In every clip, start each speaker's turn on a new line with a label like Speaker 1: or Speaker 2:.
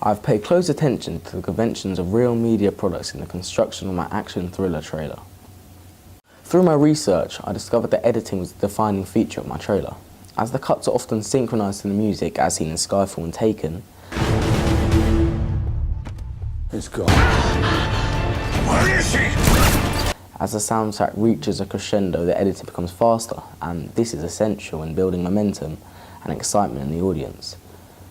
Speaker 1: I've paid close attention to the conventions of real media products in the construction of my action thriller trailer. Through my research, I discovered that editing was the defining feature of my trailer. As the cuts are often synchronised to the music as seen in Skyfall and Taken,
Speaker 2: It's gone.
Speaker 3: Where is she?
Speaker 1: as the soundtrack reaches a crescendo, the editing becomes faster, and this is essential in building momentum and excitement in the audience.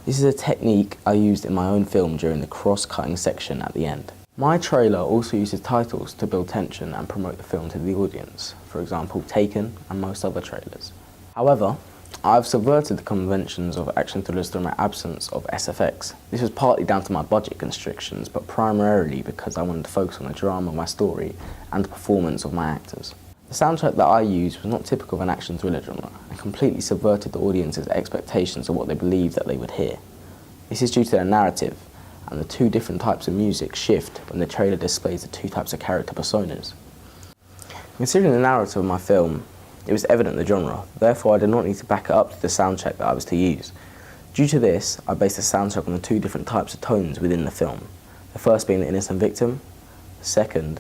Speaker 1: This is a technique I used in my own film during the cross-cutting section at the end. My trailer also uses titles to build tension and promote the film to the audience, for example Taken and most other trailers. However, I've subverted the conventions of action thrillers through my absence of SFX. This was partly down to my budget constrictions, but primarily because I wanted to focus on the drama of my story and the performance of my actors. The soundtrack that I used was not typical of an action thriller genre and completely subverted the audience's expectations of what they believed that they would hear. This is due to the narrative, and the two different types of music shift when the trailer displays the two types of character personas. Considering the narrative of my film, it was evident the genre, therefore I did not need to back it up to the soundtrack that I was to use. Due to this, I based the soundtrack on the two different types of tones within the film, the first being the innocent victim, the second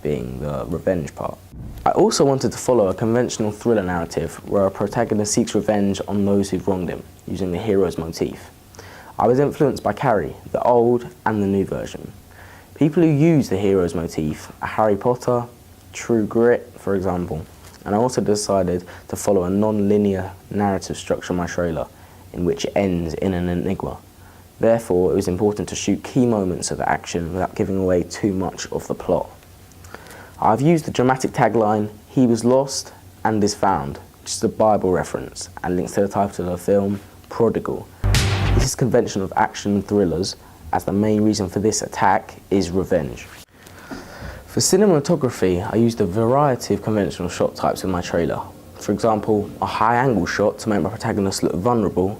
Speaker 1: being the revenge part. I also wanted to follow a conventional thriller narrative where a protagonist seeks revenge on those who've wronged him, using the hero's motif. I was influenced by Carrie, the old and the new version. People who use the hero's motif are Harry Potter, True Grit, for example, and I also decided to follow a non-linear narrative structure in my trailer, in which it ends in an enigma. Therefore, it was important to shoot key moments of action without giving away too much of the plot. I've used the dramatic tagline, "He was lost and is found," which is a Bible reference, and links to the title of the film, Prodigal. This is conventional of action thrillers, as the main reason for this attack is revenge. For cinematography, I used a variety of conventional shot types in my trailer. For example, a high-angle shot to make my protagonist look vulnerable,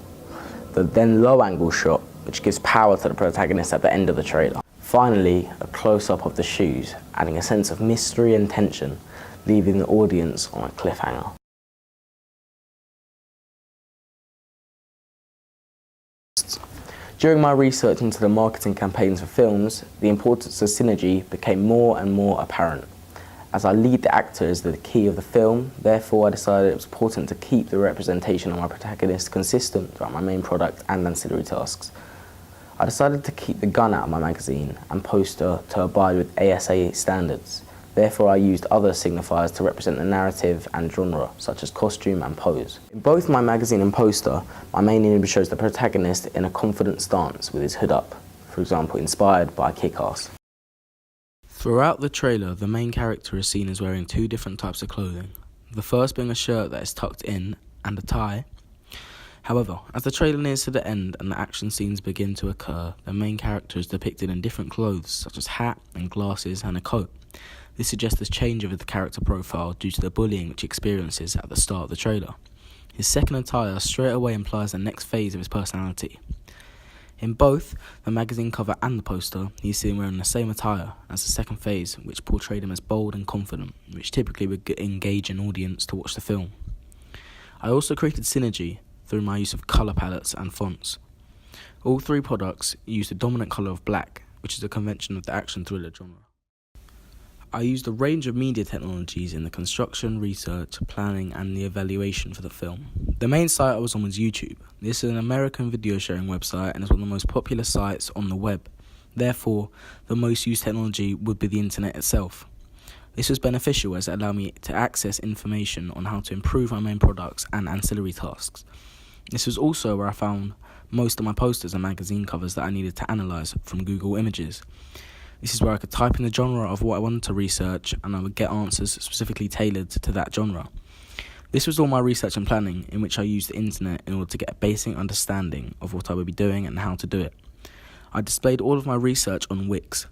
Speaker 1: the then low-angle shot, which gives power to the protagonist at the end of the trailer. Finally, a close-up of the shoes, adding a sense of mystery and tension, leaving the audience on a cliffhanger. During my research into the marketing campaigns for films, the importance of synergy became more and more apparent. As I lead the actor as the key of the film, therefore I decided it was important to keep the representation of my protagonist consistent throughout my main product and ancillary tasks. I decided to keep the gun out of my magazine and poster to abide with ASA standards. Therefore I used other signifiers to represent the narrative and genre, such as costume and pose. In both my magazine and poster, my main image shows the protagonist in a confident stance with his hood up, for example inspired by Kick-Ass. Throughout the trailer, the main character is seen as wearing two different types of clothing. The first being a shirt that is tucked in and a tie. However, as the trailer nears to the end and the action scenes begin to occur, the main character is depicted in different clothes such as hat and glasses and a coat. This suggests a change of the character profile due to the bullying which he experiences at the start of the trailer. His second attire straight away implies the next phase of his personality. In both the magazine cover and the poster, he is seen wearing the same attire as the second phase, which portrayed him as bold and confident, which typically would engage an audience to watch the film. I also created synergy through my use of colour palettes and fonts. All three products use the dominant colour of black, which is a convention of the action thriller genre. I used a range of media technologies in the construction, research, planning and the evaluation for the film. The main site I was on was YouTube. This is an American video sharing website and is one of the most popular sites on the web. Therefore, the most used technology would be the internet itself. This was beneficial as it allowed me to access information on how to improve my main products and ancillary tasks. This was also where I found most of my posters and magazine covers that I needed to analyse from Google Images. This is where I could type in the genre of what I wanted to research and I would get answers specifically tailored to that genre. This was all my research and planning, in which I used the internet in order to get a basic understanding of what I would be doing and how to do it. I displayed all of my research on Wix.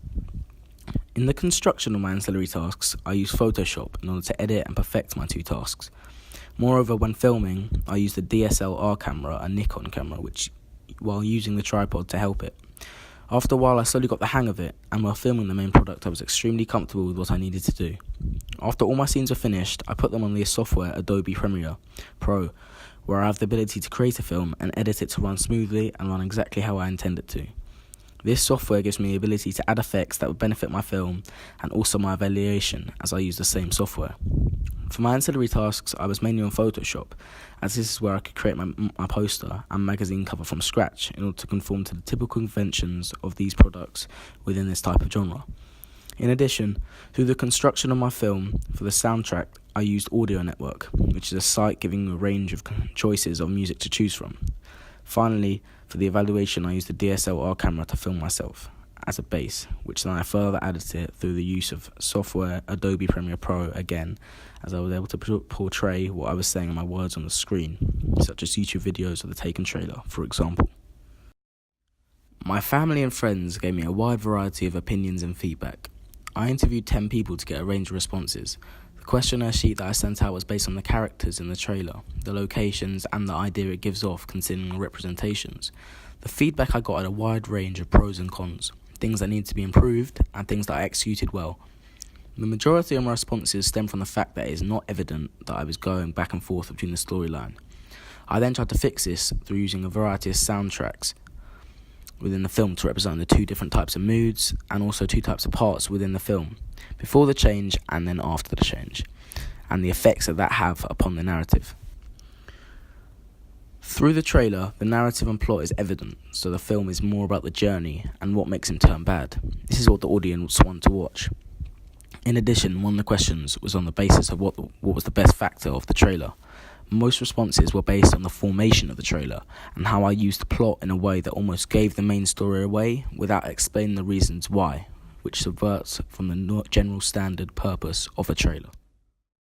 Speaker 1: In the construction of my ancillary tasks, I used Photoshop in order to edit and perfect my two tasks. Moreover, when filming, I used a DSLR camera, a Nikon camera, while using the tripod to help it. After a while, I slowly got the hang of it, and while filming the main product, I was extremely comfortable with what I needed to do. After all my scenes were finished, I put them on the software Adobe Premiere Pro, where I have the ability to create a film and edit it to run smoothly and run exactly how I intend it to. This software gives me the ability to add effects that would benefit my film and also my evaluation, as I use the same software. For my ancillary tasks, I was mainly on Photoshop, as this is where I could create my poster and magazine cover from scratch in order to conform to the typical conventions of these products within this type of genre. In addition, through the construction of my film, for the soundtrack, I used Audio Network, which is a site giving a range of choices of music to choose from. Finally, for the evaluation, I used a DSLR camera to film myself as a base, which then I further added to it through the use of software Adobe Premiere Pro again, as I was able to portray what I was saying in my words on the screen, such as YouTube videos of the Taken trailer, for example. My family and friends gave me a wide variety of opinions and feedback. I interviewed 10 people to get a range of responses. The questionnaire sheet that I sent out was based on the characters in the trailer, the locations, and the idea it gives off considering representations. The feedback I got had a wide range of pros and cons, things that needed to be improved and things that I executed well. The majority of my responses stem from the fact that it is not evident that I was going back and forth between the storyline. I then tried to fix this through using a variety of soundtracks within the film to represent the two different types of moods and also two types of parts within the film, before the change and then after the change, and the effects that have upon the narrative. Through the trailer, the narrative and plot is evident, so the film is more about the journey and what makes him turn bad. This is what the audience want to watch. In addition, one of the questions was on the basis of what was the best factor of the trailer. Most responses were based on the formation of the trailer and how I used the plot in a way that almost gave the main story away without explaining the reasons why, which subverts from the general standard purpose of a trailer.